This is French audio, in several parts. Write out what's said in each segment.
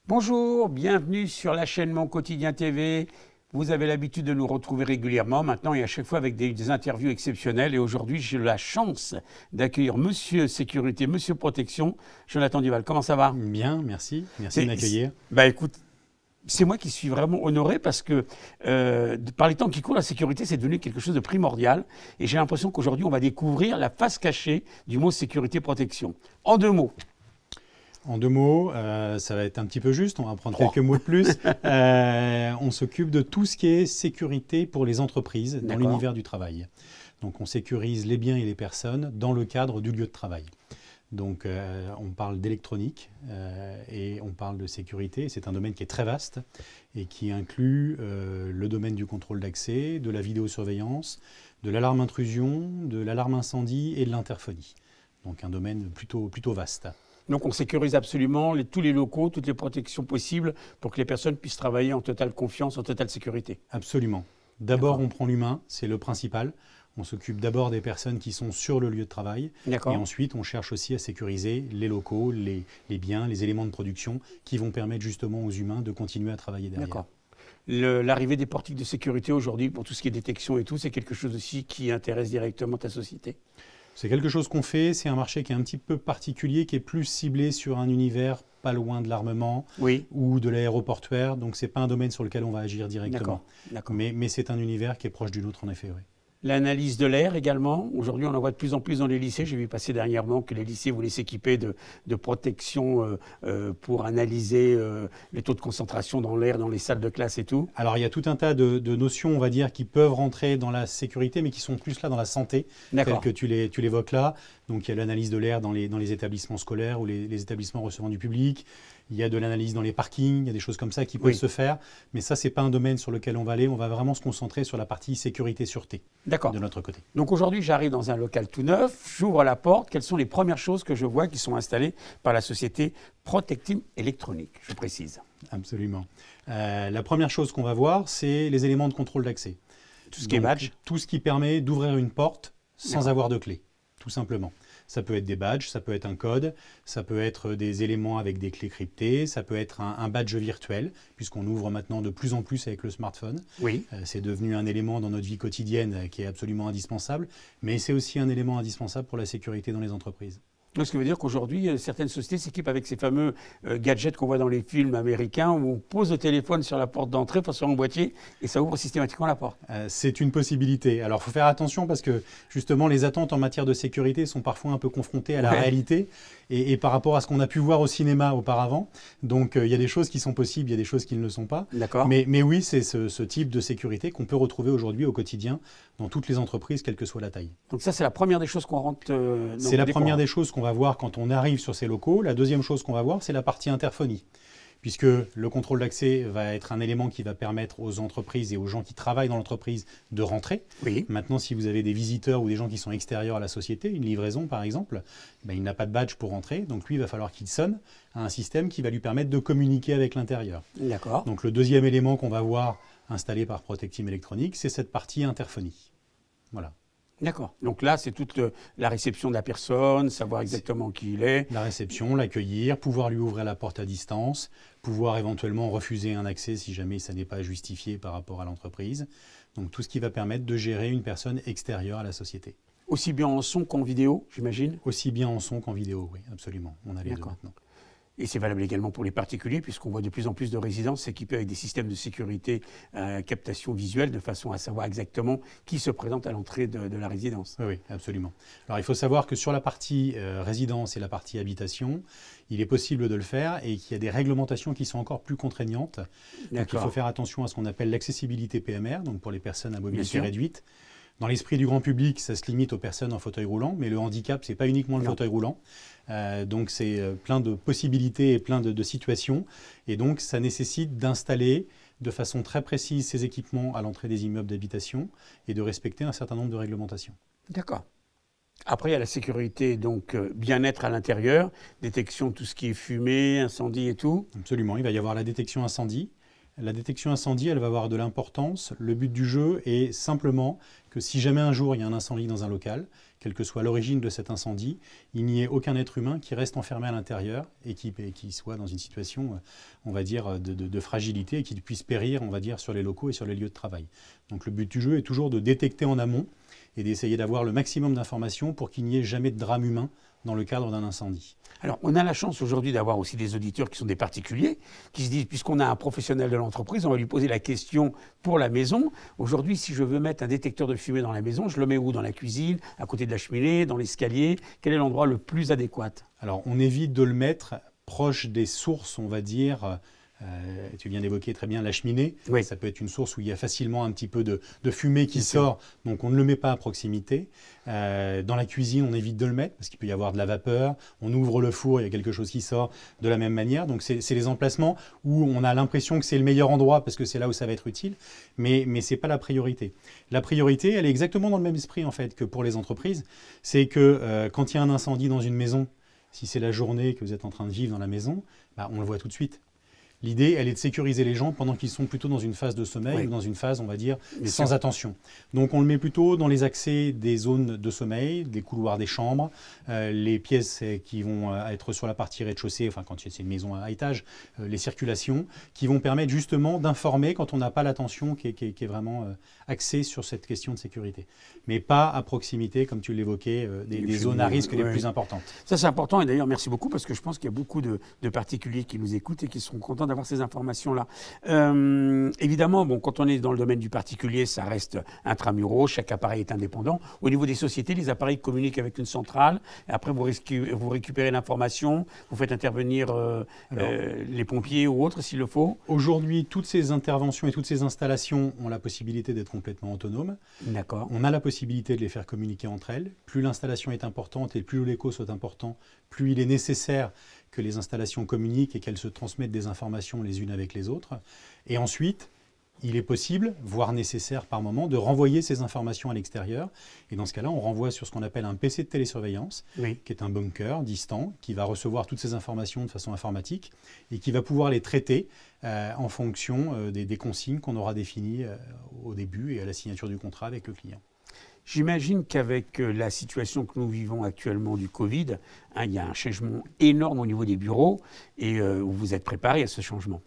Bonjour, bienvenue sur la chaîne Mon Quotidien TV. Vous avez l'habitude de nous retrouver régulièrement maintenant et à chaque fois avec des interviews exceptionnelles. Et aujourd'hui, j'ai la chance d'accueillir Monsieur Sécurité, Monsieur Protection, Jonathan Duval. Comment ça va? Bien, merci. Merci de m'accueillir. Bah écoute, c'est moi qui suis vraiment honoré parce que par les temps qui courent, la sécurité, c'est devenu quelque chose de primordial. Et j'ai l'impression qu'aujourd'hui, on va découvrir la face cachée du mot sécurité-protection. En deux mots. En deux mots, ça va être un petit peu juste, on va prendre quelques mots de plus. On s'occupe de tout ce qui est sécurité pour les entreprises dans l'univers du travail. Donc on sécurise les biens et les personnes dans le cadre du lieu de travail. Donc on parle d'électronique et on parle de sécurité. C'est un domaine qui est très vaste et qui inclut le domaine du contrôle d'accès, de la vidéosurveillance, de l'alarme intrusion, de l'alarme incendie et de l'interphonie. Donc un domaine plutôt vaste. Donc on sécurise absolument tous les locaux, toutes les protections possibles pour que les personnes puissent travailler en totale confiance, en totale sécurité. Absolument. D'abord, on prend l'humain, c'est le principal. On s'occupe d'abord des personnes qui sont sur le lieu de travail. Et ensuite, on cherche aussi à sécuriser les locaux, les biens, les éléments de production qui vont permettre justement aux humains de continuer à travailler derrière. D'accord. L'arrivée des portiques de sécurité aujourd'hui, pour tout ce qui est détection et tout, c'est quelque chose aussi qui intéresse directement ta société? C'est quelque chose qu'on fait, c'est un marché qui est un petit peu particulier, qui est plus ciblé sur un univers pas loin de l'armement ou de l'aéroportuaire. Donc ce n'est pas un domaine sur lequel on va agir directement. Mais c'est un univers qui est proche du nôtre en effet. Oui. L'analyse de l'air également. Aujourd'hui, on en voit de plus en plus dans les lycées. J'ai vu passer dernièrement que les lycées voulaient s'équiper de protection pour analyser les taux de concentration dans l'air, dans les salles de classe et tout. Alors, il y a tout un tas de notions, on va dire, qui peuvent rentrer dans la sécurité, mais qui sont plus là dans la santé, telles que tu l'évoques là. Donc, il y a l'analyse de l'air dans les établissements scolaires ou les établissements recevant du public. Il y a de l'analyse dans les parkings, il y a des choses comme ça qui peuvent se faire. Mais ça, ce n'est pas un domaine sur lequel on va aller. On va vraiment se concentrer sur la partie sécurité-sûreté de notre côté. Donc aujourd'hui, j'arrive dans un local tout neuf, j'ouvre la porte. Quelles sont les premières choses que je vois qui sont installées par la société Protectim Electronic, je précise? Absolument. La première chose qu'on va voir, c'est les éléments de contrôle d'accès. Tout ce qui est badge? Tout ce qui permet d'ouvrir une porte sans avoir de clé, tout simplement. Ça peut être des badges, ça peut être un code, ça peut être des éléments avec des clés cryptées, ça peut être un badge virtuel, puisqu'on ouvre maintenant de plus en plus avec le smartphone. C'est devenu un élément dans notre vie quotidienne qui est absolument indispensable, mais c'est aussi un élément indispensable pour la sécurité dans les entreprises. Donc, ce qui veut dire qu'aujourd'hui, certaines sociétés s'équipent avec ces fameux gadgets qu'on voit dans les films américains où on pose le téléphone sur la porte d'entrée, sur un boîtier, et ça ouvre systématiquement la porte. C'est une possibilité. Alors, il faut faire attention parce que justement, les attentes en matière de sécurité sont parfois un peu confrontées à la réalité et par rapport à ce qu'on a pu voir au cinéma auparavant. Donc, il y a des choses qui sont possibles, il y a des choses qui ne le sont pas. Mais oui, c'est ce type de sécurité qu'on peut retrouver aujourd'hui au quotidien dans toutes les entreprises, quelle que soit la taille. Donc ça, c'est la première des choses qu'on rentre c'est la première des choses qu'on va voir quand on arrive sur ces locaux. La deuxième chose qu'on va voir, c'est la partie interphonie. Puisque le contrôle d'accès va être un élément qui va permettre aux entreprises et aux gens qui travaillent dans l'entreprise de rentrer. Maintenant, si vous avez des visiteurs ou des gens qui sont extérieurs à la société, une livraison par exemple, il n'a pas de badge pour rentrer. Donc lui, il va falloir qu'il sonne à un système qui va lui permettre de communiquer avec l'intérieur. Donc le deuxième élément qu'on va voir installé par Protectim Electronic, c'est cette partie interphonie. Voilà. D'accord. Donc là, c'est toute la réception de la personne, savoir exactement qui il est. La réception, l'accueillir, pouvoir lui ouvrir la porte à distance, pouvoir éventuellement refuser un accès si jamais ça n'est pas justifié par rapport à l'entreprise. Donc tout ce qui va permettre de gérer une personne extérieure à la société. Aussi bien en son qu'en vidéo, j'imagine? Aussi bien en son qu'en vidéo, oui, absolument. On a les deux maintenant. Et c'est valable également pour les particuliers, puisqu'on voit de plus en plus de résidences s'équiper avec des systèmes de sécurité, captation visuelle, de façon à savoir exactement qui se présente à l'entrée de la résidence. Oui, absolument. Alors il faut savoir que sur la partie résidence et la partie habitation, il est possible de le faire et qu'il y a des réglementations qui sont encore plus contraignantes. Donc il faut faire attention à ce qu'on appelle l'accessibilité PMR, donc pour les personnes à mobilité réduite. Dans l'esprit du grand public, ça se limite aux personnes en fauteuil roulant, mais le handicap, ce n'est pas uniquement le fauteuil roulant. Donc c'est plein de possibilités et plein de situations. Et donc ça nécessite d'installer de façon très précise ces équipements à l'entrée des immeubles d'habitation et de respecter un certain nombre de réglementations. D'accord. Après, il y a la sécurité, donc bien-être à l'intérieur, détection de tout ce qui est fumée, incendie et tout. Absolument, il va y avoir la détection incendie. La détection incendie, elle va avoir de l'importance. Le but du jeu est simplement que si jamais un jour il y a un incendie dans un local, quelle que soit l'origine de cet incendie, il n'y ait aucun être humain qui reste enfermé à l'intérieur et qui soit dans une situation, on va dire, de fragilité et qui puisse périr, on va dire, sur les locaux et sur les lieux de travail. Donc le but du jeu est toujours de détecter en amont et d'essayer d'avoir le maximum d'informations pour qu'il n'y ait jamais de drame humain dans le cadre d'un incendie. Alors, on a la chance aujourd'hui d'avoir aussi des auditeurs qui sont des particuliers, qui se disent, puisqu'on a un professionnel de l'entreprise, on va lui poser la question pour la maison. Aujourd'hui, si je veux mettre un détecteur de fumée dans la maison, je le mets où? Dans la cuisine, à côté de la cheminée, dans l'escalier? Quel est l'endroit le plus adéquat? Alors, on évite de le mettre proche des sources, on va dire. Tu viens d'évoquer très bien la cheminée. Oui. Ça peut être une source où il y a facilement un petit peu de fumée qui sort, donc on ne le met pas à proximité. Dans la cuisine, on évite de le mettre parce qu'il peut y avoir de la vapeur. On ouvre le four, il y a quelque chose qui sort de la même manière. Donc c'est les emplacements où on a l'impression que c'est le meilleur endroit parce que c'est là où ça va être utile, mais ce n'est pas la priorité. La priorité, elle est exactement dans le même esprit en fait que pour les entreprises. C'est que quand il y a un incendie dans une maison, si c'est la journée que vous êtes en train de vivre dans la maison, on le voit tout de suite. L'idée, elle est de sécuriser les gens pendant qu'ils sont plutôt dans une phase de sommeil ou dans une phase, on va dire, sans attention. Donc on le met plutôt dans les accès des zones de sommeil, des couloirs des chambres, les pièces qui vont être sur la partie rez-de-chaussée, enfin quand c'est une maison à étage, les circulations, qui vont permettre justement d'informer quand on n'a pas l'attention qui est vraiment axée sur cette question de sécurité. Mais pas à proximité, comme tu l'évoquais, des zones à risque les plus importantes. Ça c'est important et d'ailleurs merci beaucoup parce que je pense qu'il y a beaucoup de particuliers qui nous écoutent et qui seront contents d'avoir ces informations-là. Évidemment, bon, quand on est dans le domaine du particulier, ça reste intramuros, chaque appareil est indépendant. Au niveau des sociétés, les appareils communiquent avec une centrale, et après vous récupérez l'information, vous faites intervenir les pompiers ou autres s'il le faut. Aujourd'hui, toutes ces interventions et toutes ces installations ont la possibilité d'être complètement autonomes. D'accord. On a la possibilité de les faire communiquer entre elles. Plus l'installation est importante et plus l'écho soit important, plus il est nécessaire que les installations communiquent et qu'elles se transmettent des informations les unes avec les autres. Et ensuite, il est possible, voire nécessaire par moment, de renvoyer ces informations à l'extérieur. Et dans ce cas-là, on renvoie sur ce qu'on appelle un PC de télésurveillance, qui est un bunker distant, qui va recevoir toutes ces informations de façon informatique et qui va pouvoir les traiter en fonction des consignes qu'on aura définies au début et à la signature du contrat avec le client. J'imagine qu'avec la situation que nous vivons actuellement du Covid, il y a un changement énorme au niveau des bureaux et vous êtes préparé à ce changement.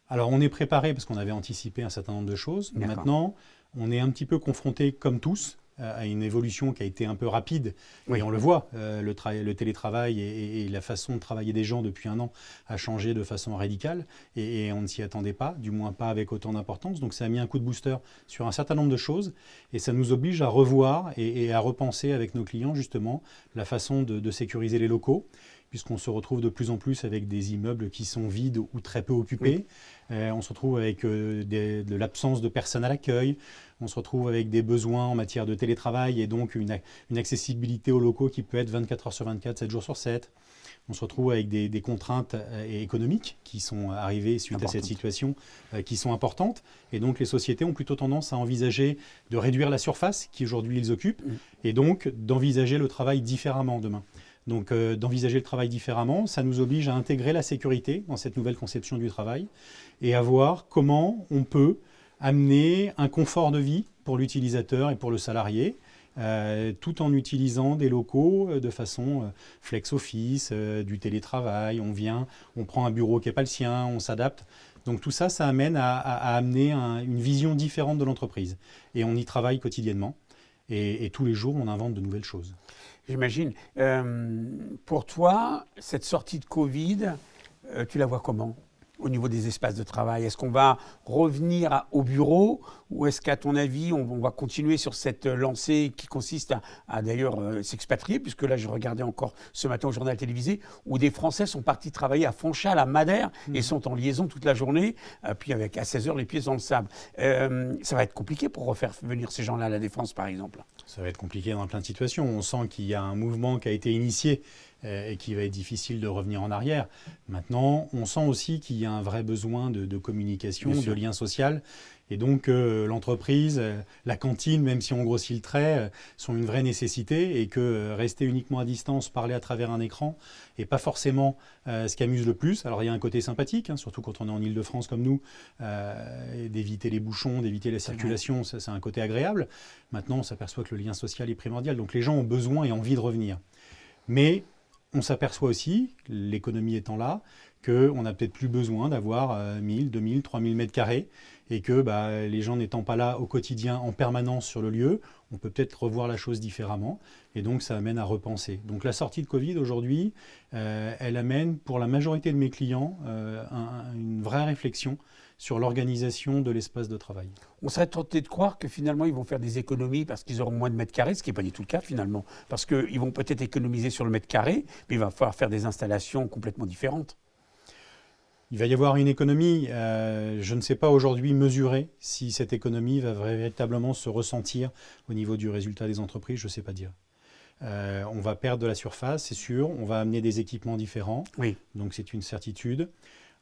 Alors on est préparé parce qu'on avait anticipé un certain nombre de choses. Maintenant, on est un petit peu confronté, comme tous, à une évolution qui a été un peu rapide. Et on le voit, le télétravail et la façon de travailler des gens depuis un an a changé de façon radicale et on ne s'y attendait pas, du moins pas avec autant d'importance. Donc ça a mis un coup de booster sur un certain nombre de choses et ça nous oblige à revoir et à repenser avec nos clients justement la façon de sécuriser les locaux, puisqu'on se retrouve de plus en plus avec des immeubles qui sont vides ou très peu occupés. On se retrouve avec de l'absence de personnes à l'accueil. On se retrouve avec des besoins en matière de télétravail et donc une accessibilité aux locaux qui peut être 24 heures sur 24, 7 jours sur 7. On se retrouve avec des contraintes économiques qui sont arrivées suite à cette situation, qui sont importantes. Et donc les sociétés ont plutôt tendance à envisager de réduire la surface qu'aujourd'hui ils occupent et donc d'envisager le travail différemment demain. Donc d'envisager le travail différemment, ça nous oblige à intégrer la sécurité dans cette nouvelle conception du travail et à voir comment on peut amener un confort de vie pour l'utilisateur et pour le salarié, tout en utilisant des locaux de façon flex office, du télétravail, on prend un bureau qui n'est pas le sien, on s'adapte. Donc tout ça, ça amène à amener une vision différente de l'entreprise. Et on y travaille quotidiennement et tous les jours, on invente de nouvelles choses. J'imagine. Pour toi, cette sortie de Covid, tu la vois comment au niveau des espaces de travail? Est-ce qu'on va revenir au bureau ou est-ce qu'à ton avis, on va continuer sur cette lancée qui consiste à d'ailleurs s'expatrier? Puisque là, je regardais encore ce matin au journal télévisé où des Français sont partis travailler à Fonchal, à Madère et sont en liaison toute la journée, puis avec à 16 heures les pieds dans le sable. Ça va être compliqué pour refaire venir ces gens-là à la Défense, par exemple. Ça va être compliqué dans plein de situations. On sent qu'il y a un mouvement qui a été initié et qu'il va être difficile de revenir en arrière. Maintenant, on sent aussi qu'il y a un vrai besoin de communication, de lien social. Et donc, l'entreprise, la cantine, même si on grossit le trait, sont une vraie nécessité et que rester uniquement à distance, parler à travers un écran, n'est pas forcément ce qui amuse le plus. Alors, il y a un côté sympathique, hein, surtout quand on est en Île-de-France comme nous, d'éviter les bouchons, d'éviter la circulation, c'est un côté agréable. Maintenant, on s'aperçoit que le lien social est primordial. Donc, les gens ont besoin et envie de revenir. Mais on s'aperçoit aussi, l'économie étant là, qu'on n'a peut-être plus besoin d'avoir 1000, 2000, 3000 mètres carrés et que les gens n'étant pas là au quotidien en permanence sur le lieu, on peut peut-être revoir la chose différemment et donc ça amène à repenser. Donc la sortie de Covid aujourd'hui, elle amène pour la majorité de mes clients une vraie réflexion sur l'organisation de l'espace de travail. On serait tenté de croire que finalement ils vont faire des économies parce qu'ils auront moins de mètres carrés, ce qui n'est pas du tout le cas finalement. Parce qu'ils vont peut-être économiser sur le mètre carré, mais il va falloir faire des installations complètement différentes. Il va y avoir une économie, je ne sais pas aujourd'hui mesurer si cette économie va véritablement se ressentir au niveau du résultat des entreprises, je ne sais pas dire. On va perdre de la surface, c'est sûr, on va amener des équipements différents, oui. Donc c'est une certitude.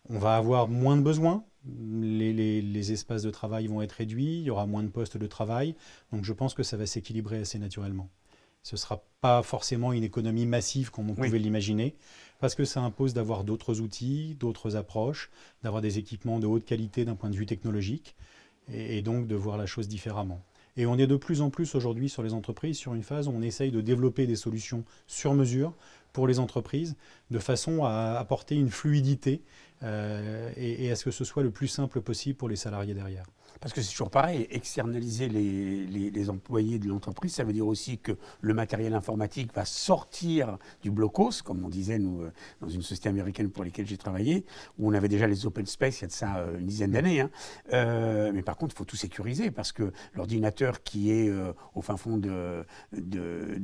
On va avoir moins de besoins, les espaces de travail vont être réduits, il y aura moins de postes de travail, donc je pense que ça va s'équilibrer assez naturellement. Ce ne sera pas forcément une économie massive comme on pouvait l'imaginer, parce que ça impose d'avoir d'autres outils, d'autres approches, d'avoir des équipements de haute qualité d'un point de vue technologique, et donc de voir la chose différemment. Et on est de plus en plus aujourd'hui sur les entreprises, sur une phase où on essaye de développer des solutions sur mesure pour les entreprises, de façon à apporter une fluidité et à ce que ce soit le plus simple possible pour les salariés derrière. Parce que c'est toujours pareil, externaliser les employés de l'entreprise, ça veut dire aussi que le matériel informatique va sortir du blocos, comme on disait nous dans une société américaine pour laquelle j'ai travaillé, où on avait déjà les open space il y a de ça une dizaine d'années. Hein. Mais par contre, il faut tout sécuriser parce que l'ordinateur qui est au fin fond de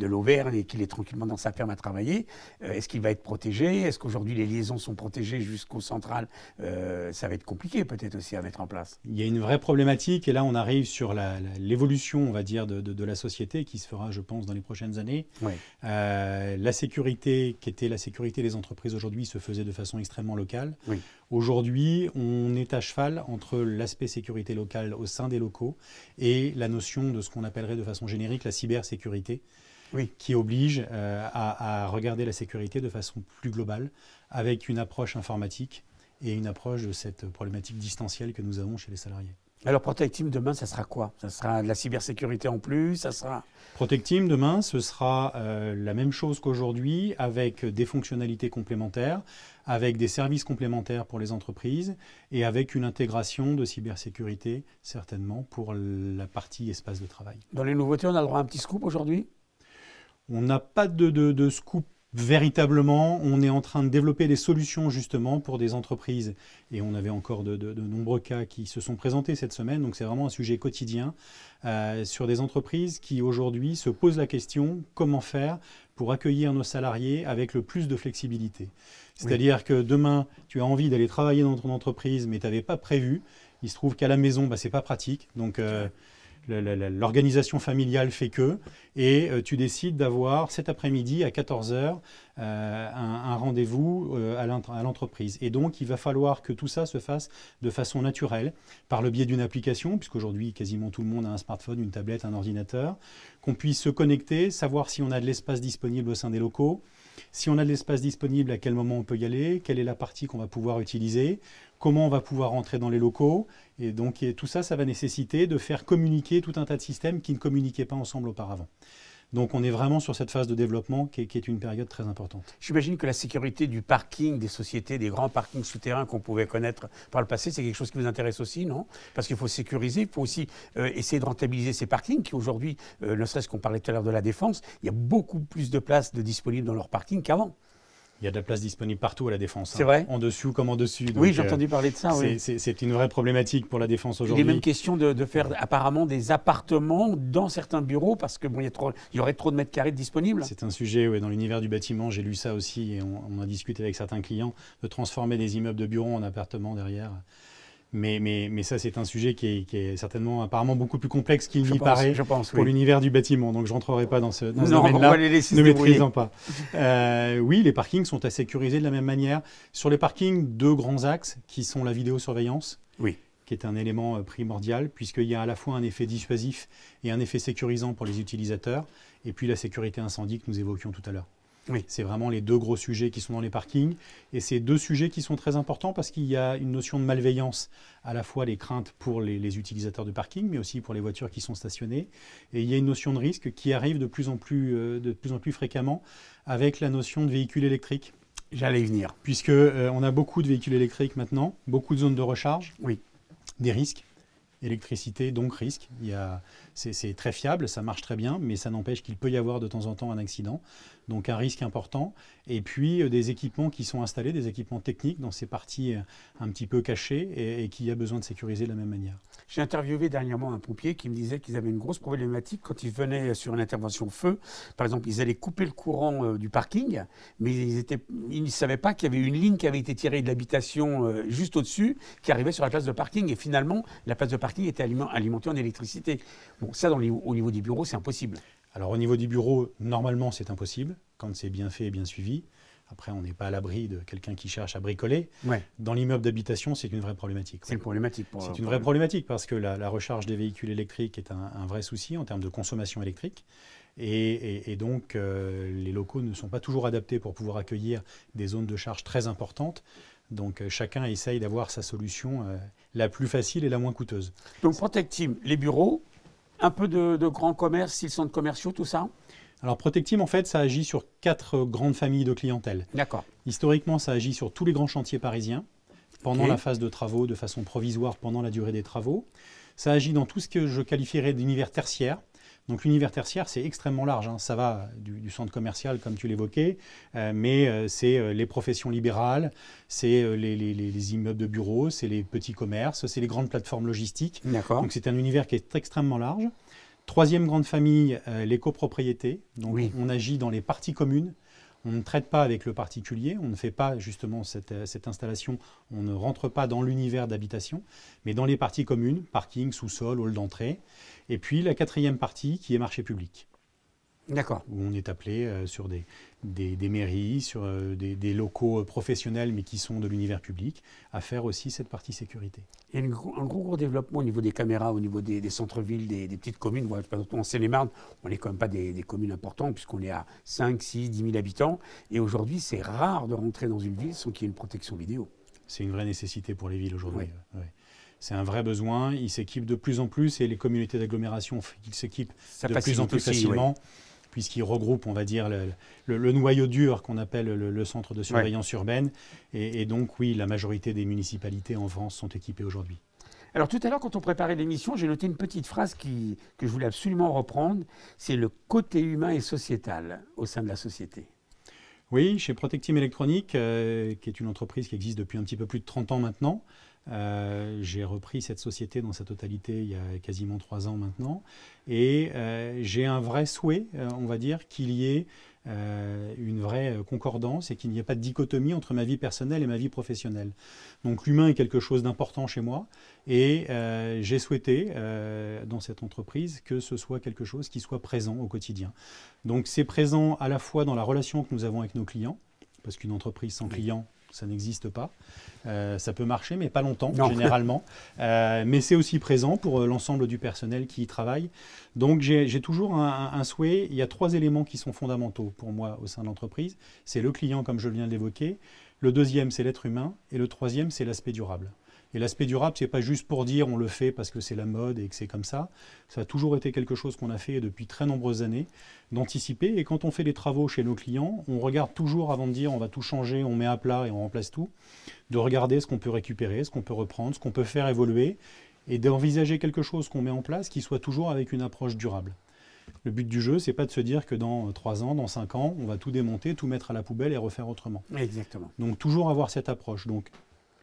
l'Auvergne et qu'il est tranquillement dans sa ferme à travailler, est-ce qu'il va être protégé? Est-ce qu'aujourd'hui les liaisons sont protégées jusqu'au central? Ça va être compliqué peut-être aussi à mettre en place. Il y a une vraie problématique et là on arrive sur l'évolution, on va dire, de la société qui se fera, je pense, dans les prochaines années. Oui. La sécurité, qui était la sécurité des entreprises aujourd'hui, se faisait de façon extrêmement locale. Oui. Aujourd'hui, on est à cheval entre l'aspect sécurité locale au sein des locaux et la notion de ce qu'on appellerait de façon générique la cybersécurité, qui oblige à regarder la sécurité de façon plus globale, avec une approche informatique et une approche de cette problématique distancielle que nous avons chez les salariés. Alors Protect Team demain, ça sera quoi? Ça sera de la cybersécurité en plus, ça sera... Protect Team demain, ce sera la même chose qu'aujourd'hui, avec des fonctionnalités complémentaires, avec des services complémentaires pour les entreprises et avec une intégration de cybersécurité, certainement, pour la partie espace de travail. Dans les nouveautés, on a le droit à un petit scoop aujourd'hui? On n'a pas de scoop. Véritablement, on est en train de développer des solutions justement pour des entreprises et on avait encore de nombreux cas qui se sont présentés cette semaine, donc c'est vraiment un sujet quotidien sur des entreprises qui aujourd'hui se posent la question comment faire pour accueillir nos salariés avec le plus de flexibilité. C'est-à-dire que demain, tu as envie d'aller travailler dans ton entreprise mais tu n'avais pas prévu, il se trouve qu'à la maison, ce n'est pas pratique, donc... L'organisation familiale fait que, et tu décides d'avoir cet après-midi à 14h un rendez-vous à l'entreprise. Et donc, il va falloir que tout ça se fasse de façon naturelle, par le biais d'une application, puisqu'aujourd'hui, quasiment tout le monde a un smartphone, une tablette, un ordinateur, qu'on puisse se connecter, savoir si on a de l'espace disponible au sein des locaux, si on a de l'espace disponible, à quel moment on peut y aller, quelle est la partie qu'on va pouvoir utiliser, comment on va pouvoir rentrer dans les locaux. Et donc tout ça, ça va nécessiter de faire communiquer tout un tas de systèmes qui ne communiquaient pas ensemble auparavant. Donc on est vraiment sur cette phase de développement qui est une période très importante. J'imagine que la sécurité du parking des sociétés, des grands parkings souterrains qu'on pouvait connaître par le passé, c'est quelque chose qui vous intéresse aussi, non? Parce qu'il faut sécuriser, il faut aussi essayer de rentabiliser ces parkings qui aujourd'hui, ne serait-ce qu'on parlait tout à l'heure de la Défense, il y a beaucoup plus de places disponibles dans leurs parkings qu'avant. Il y a de la place disponible partout à la Défense. C'est vrai. En dessous comme en dessus. Donc, oui, j'ai entendu parler de ça. C'est une vraie problématique pour la Défense aujourd'hui. Il est même question de faire apparemment des appartements dans certains bureaux parce qu'il y aurait trop de mètres carrés disponibles. C'est un sujet, dans l'univers du bâtiment, j'ai lu ça aussi et on a discuté avec certains clients, de transformer des immeubles de bureaux en appartements derrière. Mais ça, c'est un sujet qui est certainement apparemment beaucoup plus complexe qu'il n'y paraît pour oui. l'univers du bâtiment. Donc, je ne rentrerai pas dans ce Non, domaine-là, on va les laisser ne maîtrisant pas. Oui, les parkings sont à sécuriser de la même manière. Sur les parkings, deux grands axes qui sont la vidéosurveillance, oui, qui est un élément primordial, puisqu'il y a à la fois un effet dissuasif et un effet sécurisant pour les utilisateurs, et puis la sécurité incendie que nous évoquions tout à l'heure. Oui. C'est vraiment les deux gros sujets qui sont dans les parkings. Et c'est deux sujets qui sont très importants parce qu'il y a une notion de malveillance, à la fois les craintes pour les utilisateurs de parking, mais aussi pour les voitures qui sont stationnées. Et il y a une notion de risque qui arrive de plus en plus fréquemment avec la notion de véhicules électriques. J'allais y venir. Puisqu'on a beaucoup de véhicules électriques maintenant, beaucoup de zones de recharge, oui. Des risques. Électricité, donc risque. C'est très fiable, ça marche très bien, mais ça n'empêche qu'il peut y avoir de temps en temps un accident. Donc un risque important. Et puis des équipements qui sont installés, des équipements techniques dans ces parties un petit peu cachées et qui a besoin de sécuriser de la même manière. J'ai interviewé dernièrement un pompier qui me disait qu'ils avaient une grosse problématique quand ils venaient sur une intervention feu. Par exemple, ils allaient couper le courant du parking, mais ils ne savaient pas qu'il y avait une ligne qui avait été tirée de l'habitation juste au-dessus, qui arrivait sur la place de parking. Et finalement, la place de parking était alimentée en électricité. Bon, ça, au niveau des bureaux, c'est impossible. Alors, au niveau du bureau, normalement, c'est impossible, quand c'est bien fait et bien suivi. Après, on n'est pas à l'abri de quelqu'un qui cherche à bricoler. Ouais. Dans l'immeuble d'habitation, c'est une vraie problématique. C'est une problématique. C'est une vraie problématique parce que la recharge des véhicules électriques est un vrai souci en termes de consommation électrique. Et donc, les locaux ne sont pas toujours adaptés pour pouvoir accueillir des zones de charge très importantes. Donc, chacun essaye d'avoir sa solution la plus facile et la moins coûteuse. Donc, Protecteam, les bureaux, un peu de grands commerces, style centres commerciaux, tout ça ? Alors, Protecteam, en fait, ça agit sur 4 grandes familles de clientèle. D'accord. Historiquement, ça agit sur tous les grands chantiers parisiens, pendant la phase de travaux, de façon provisoire, pendant la durée des travaux. Ça agit dans tout ce que je qualifierais d'univers tertiaire. Donc, l'univers tertiaire, c'est extrêmement large. Ça va du centre commercial, comme tu l'évoquais, mais c'est les professions libérales, c'est les immeubles de bureaux, c'est les petits commerces, c'est les grandes plateformes logistiques. D'accord. Donc, c'est un univers qui est extrêmement large. Troisième grande famille, les copropriétés. Donc, oui. On agit dans les parties communes. On ne traite pas avec le particulier. On ne fait pas justement cette installation. On ne rentre pas dans l'univers d'habitation, mais dans les parties communes, parking, sous-sol, hall d'entrée. Et puis la quatrième partie qui est marché public. D'accord. Où on est appelé sur des mairies, sur des locaux professionnels, mais qui sont de l'univers public, à faire aussi cette partie sécurité. Il y a un gros développement au niveau des caméras, au niveau des centres-villes, des petites communes. Par exemple, en Seine-et-Marne, on n'est quand même pas des communes importantes, puisqu'on est à 5, 6, 10 000 habitants. Et aujourd'hui, c'est rare de rentrer dans une ville sans qu'il y ait une protection vidéo. C'est une vraie nécessité pour les villes aujourd'hui. Oui. Ouais. C'est un vrai besoin. Ils s'équipent de plus en plus, et les communautés d'agglomération s'équipent de plus en plus facilement. Oui. Puisqu'ils regroupent, on va dire, le noyau dur qu'on appelle le centre de surveillance urbaine. Et donc, oui, la majorité des municipalités en France sont équipées aujourd'hui. Alors, tout à l'heure, quand on préparait l'émission, j'ai noté une petite phrase que je voulais absolument reprendre. C'est le côté humain et sociétal au sein de la société. Oui, chez Protecteam Électronique, qui est une entreprise qui existe depuis un petit peu plus de 30 ans maintenant, j'ai repris cette société dans sa totalité il y a quasiment 3 ans maintenant. Et j'ai un vrai souhait, on va dire, qu'il y ait une vraie concordance et qu'il n'y ait pas de dichotomie entre ma vie personnelle et ma vie professionnelle. Donc l'humain est quelque chose d'important chez moi et j'ai souhaité dans cette entreprise que ce soit quelque chose qui soit présent au quotidien. Donc c'est présent à la fois dans la relation que nous avons avec nos clients, parce qu'une entreprise sans clients, ça n'existe pas. Ça peut marcher, mais pas longtemps, généralement. Mais c'est aussi présent pour l'ensemble du personnel qui y travaille. Donc, j'ai toujours un souhait. Il y a 3 éléments qui sont fondamentaux pour moi au sein de l'entreprise. C'est le client, comme je viens de l'évoquer. Le deuxième, c'est l'être humain. Et le troisième, c'est l'aspect durable. Et l'aspect durable, ce n'est pas juste pour dire on le fait parce que c'est la mode et que c'est comme ça. Ça a toujours été quelque chose qu'on a fait depuis très nombreuses années, d'anticiper. Et quand on fait des travaux chez nos clients, on regarde toujours avant de dire on va tout changer, on met à plat et on remplace tout, de regarder ce qu'on peut récupérer, ce qu'on peut reprendre, ce qu'on peut faire évoluer et d'envisager quelque chose qu'on met en place qui soit toujours avec une approche durable. Le but du jeu, ce n'est pas de se dire que dans 3 ans, dans 5 ans, on va tout démonter, tout mettre à la poubelle et refaire autrement. Exactement. Donc toujours avoir cette approche. Donc,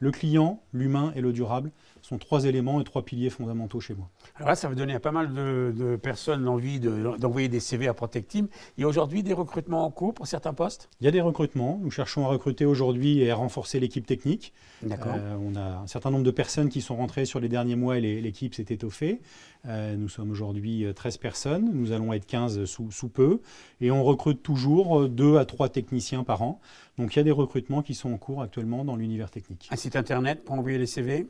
Le client, l'humain et le durable sont 3 éléments et 3 piliers fondamentaux chez moi. Alors là, ça va donner à pas mal de personnes l'envie d'envoyer des CV à Protecteam. Il y a aujourd'hui des recrutements en cours pour certains postes? Il y a des recrutements. Nous cherchons à recruter aujourd'hui et à renforcer l'équipe technique. D'accord. On a un certain nombre de personnes qui sont rentrées sur les derniers mois et l'équipe s'est étoffée. Nous sommes aujourd'hui 13 personnes. Nous allons être 15 sous peu. Et on recrute toujours 2 à 3 techniciens par an. Donc il y a des recrutements qui sont en cours actuellement dans l'univers technique. Un site internet pour envoyer les CV?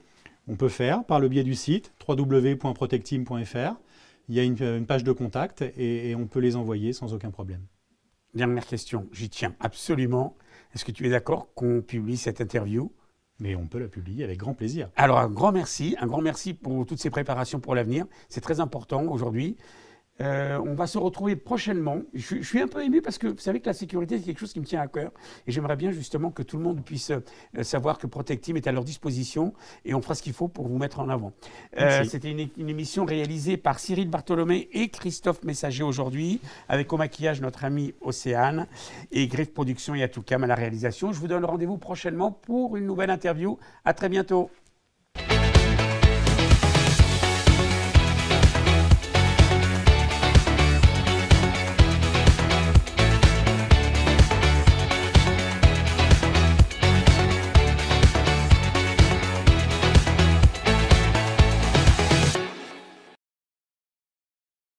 On peut faire par le biais du site www.protecteam.fr. Il y a une page de contact et on peut les envoyer sans aucun problème. Dernière question, j'y tiens absolument. Est-ce que tu es d'accord qu'on publie cette interview? Mais on peut la publier avec grand plaisir. Alors un grand merci pour toutes ces préparations pour l'avenir. C'est très important aujourd'hui. On va se retrouver prochainement. Je suis un peu ému parce que vous savez que la sécurité, c'est quelque chose qui me tient à cœur. Et j'aimerais bien justement que tout le monde puisse savoir que Protecteam est à leur disposition et on fera ce qu'il faut pour vous mettre en avant. C'était une émission réalisée par Cyril Bartholomé et Christophe Messager aujourd'hui, avec au maquillage notre ami Océane et Griff Production et Atoukam à la réalisation. Je vous donne rendez-vous prochainement pour une nouvelle interview. À très bientôt.